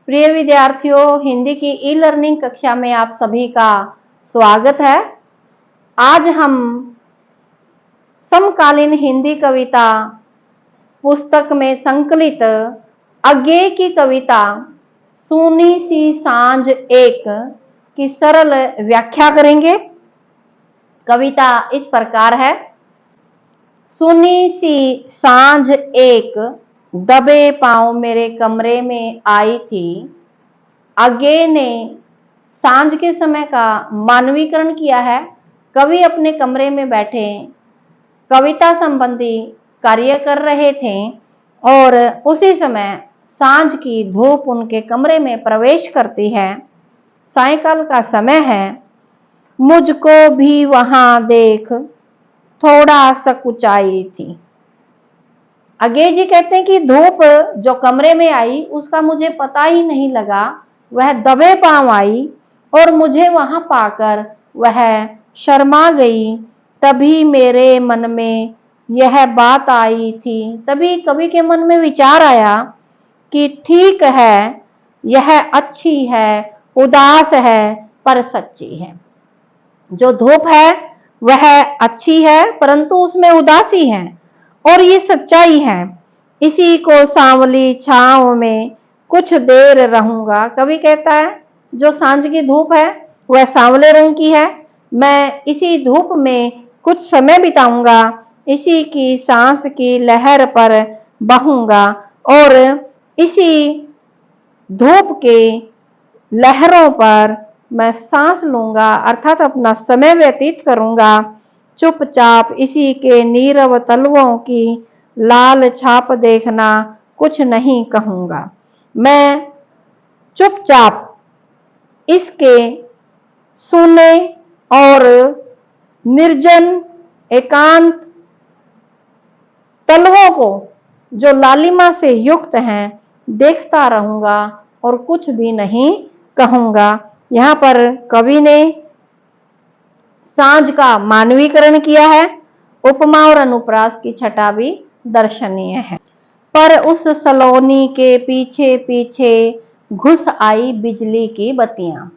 प्रिय विद्यार्थियों, हिंदी की ई लर्निंग कक्षा में आप सभी का स्वागत है। आज हम समकालीन हिंदी कविता पुस्तक में संकलित अज्ञेय की कविता सूनी सी सांझ एक की सरल व्याख्या करेंगे। कविता इस प्रकार है। सूनी सी सांझ एक दबे पांव मेरे कमरे में आई थी। अज्ञेय ने सांझ के समय का मानवीकरण किया है। कवि अपने कमरे में बैठे कविता संबंधी कार्य कर रहे थे और उसी समय सांझ की धूप उनके कमरे में प्रवेश करती है। सायंकाल का समय है। मुझको भी वहां देख थोड़ा सकुचाई थी। अज्ञेय जी कहते हैं कि धूप जो कमरे में आई उसका मुझे पता ही नहीं लगा। वह दबे पांव आई और मुझे वहां पाकर वह शर्मा गई। तभी मेरे मन में यह बात आई थी। तभी कवि के मन में विचार आया कि ठीक है, यह अच्छी है, उदास है पर सच्ची है। जो धूप है वह अच्छी है परंतु उसमें उदासी है और ये सच्चाई है। इसी को सांवली छांव में कुछ देर रहूंगा। कवि कहता है जो सांझ की धूप है वह सांवले रंग की है। मैं इसी धूप में कुछ समय बिताऊंगा, इसी की सांस की लहर पर बहूंगा और इसी धूप के लहरों पर मैं सांस लूंगा, अर्थात अपना समय व्यतीत करूंगा। चुपचाप इसी के नीरव तलवों की लाल छाप देखना, कुछ नहीं कहूंगा। मैं चुपचाप इसके सूने और निर्जन एकांत तलवों को जो लालिमा से युक्त हैं देखता रहूंगा और कुछ भी नहीं कहूंगा। यहाँ पर कवि ने सांझ का मानवीकरण किया है। उपमा और अनुप्रास की छटा भी दर्शनीय है। पर उस सलोनी के पीछे पीछे घुस आई बिजली की बत्तियां।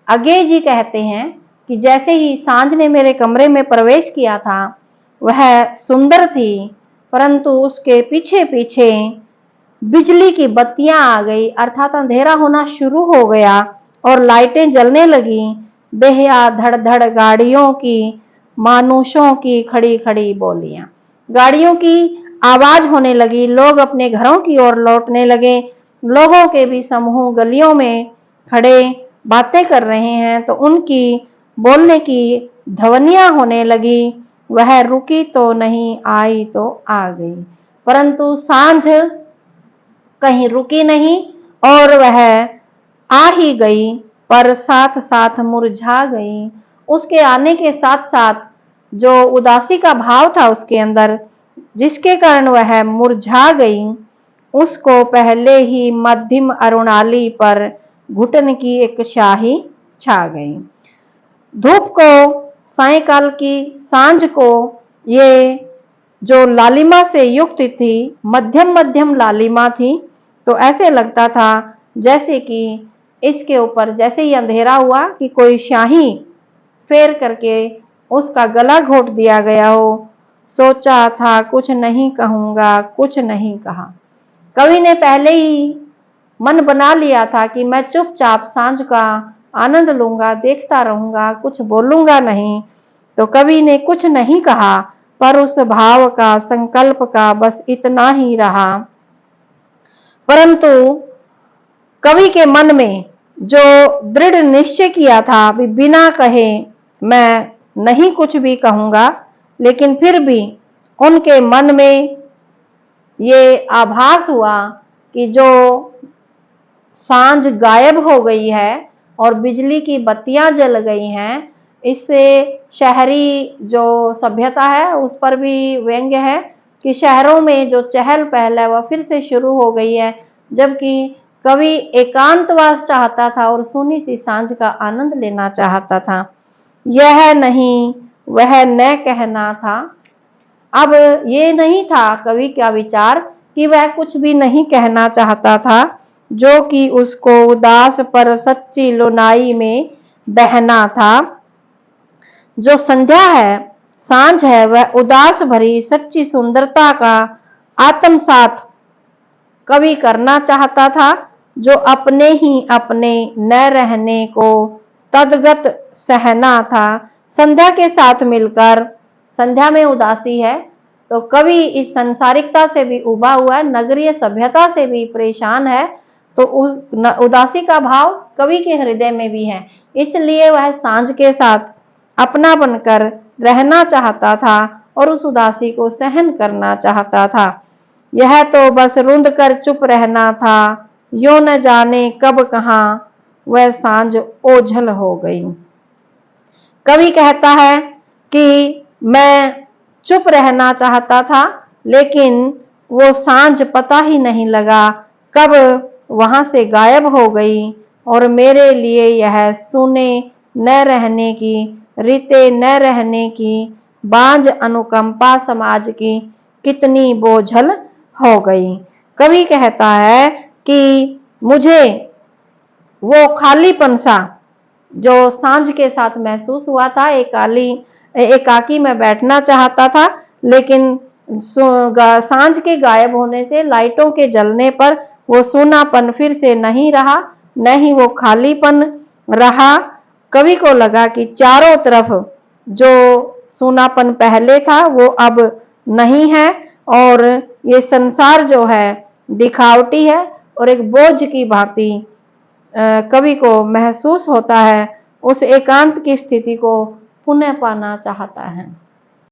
अज्ञेय जी कहते हैं कि जैसे ही सांझ ने मेरे कमरे में प्रवेश किया था वह सुंदर थी, परंतु उसके पीछे पीछे बिजली की बत्तियां आ गई, अर्थात अंधेरा होना शुरू हो गया और लाइटें जलने लगी। बेहया धड़ धड़ गाड़ियों की, मानुषों की खड़ी खड़ी बोलियां, गाड़ियों की आवाज होने लगी। लोग अपने घरों की ओर लौटने लगे। लोगों के भी समूह गलियों में खड़े बातें कर रहे हैं तो उनकी बोलने की ध्वनियां होने लगी। वह रुकी तो नहीं, आई तो आ गई, परंतु सांझ कहीं रुकी नहीं और वह आ ही गई, पर साथ साथ मुरझा गई। उसके आने के साथ साथ जो उदासी का भाव था उसके अंदर, जिसके कारण वह मुरझा गई, उसको पहले ही मध्यम अरुणाली पर घुटन की एक शाही छा गई। धूप को, सायंकाल की सांझ को ये जो लालिमा से युक्त थी, मध्यम मध्यम लालिमा थी, तो ऐसे लगता था जैसे कि इसके ऊपर जैसे ही अंधेरा हुआ कि कोई शाही फेर करके उसका गला घोट दिया गया हो। सोचा था कुछ नहीं कहूंगा, कुछ नहीं कहा। कवि ने पहले ही मन बना लिया था कि मैं चुपचाप सांझ का आनंद लूंगा, देखता रहूंगा, कुछ बोलूंगा नहीं। तो कवि ने कुछ नहीं कहा, पर उस भाव का, संकल्प का बस इतना ही रहा। परंतु कवि के मन में जो दृढ़ निश्चय किया था भी बिना कहे मैं नहीं कुछ भी कहूंगा, लेकिन फिर भी उनके मन में ये आभास हुआ कि जो सांझ गायब हो गई है और बिजली की बत्तियां जल गई हैं, इससे शहरी जो सभ्यता है उस पर भी व्यंग्य है कि शहरों में जो चहल पहल है वह फिर से शुरू हो गई है, जबकि कवि एकांतवास चाहता था और सूनी सी सांझ का आनंद लेना चाहता था। यह नहीं वह न कहना था। अब ये नहीं था कवि का विचार कि वह कुछ भी नहीं कहना चाहता था, जो कि उसको उदास पर सच्ची लुनाई में बहना था। जो संध्या है, सांझ है, वह उदास भरी सच्ची सुंदरता का आत्मसात कवि करना चाहता था, जो अपने ही अपने न रहने को तदगत सहना था। संध्या के साथ मिलकर, संध्या में उदासी है तो कवि इस संसारिकता से भी उबा हुआ है, नगरीय सभ्यता से भी परेशान है, तो उस उदासी का भाव कवि के हृदय में भी है, इसलिए वह सांझ के साथ अपना बनकर रहना चाहता था और उस उदासी को सहन करना चाहता था। यह तो बस रुंध कर चुप रहना था, यो न जाने कब कहाँ वह सांझ ओझल हो गई। कवि कहता है कि मैं चुप रहना चाहता था, लेकिन वो सांझ पता ही नहीं लगा कब वहां से गायब हो गई और मेरे लिए यह सुने न रहने की, रीते न रहने की, बांझ अनुकंपा समाज की कितनी बोझल हो गई। कवि कहता है कि मुझे वो खालीपन सा जो सांझ के साथ महसूस हुआ था, एकाकी में बैठना चाहता था, लेकिन सांझ के गायब होने से, लाइटों के जलने पर वो सूनापन फिर से नहीं रहा, न ही वो खालीपन रहा। कवि को लगा कि चारों तरफ जो सूनापन पहले था वो अब नहीं है और ये संसार जो है दिखावटी है और एक बोझ की भांति कवि को महसूस होता है। उस एकांत की स्थिति को पुनः पाना चाहता है।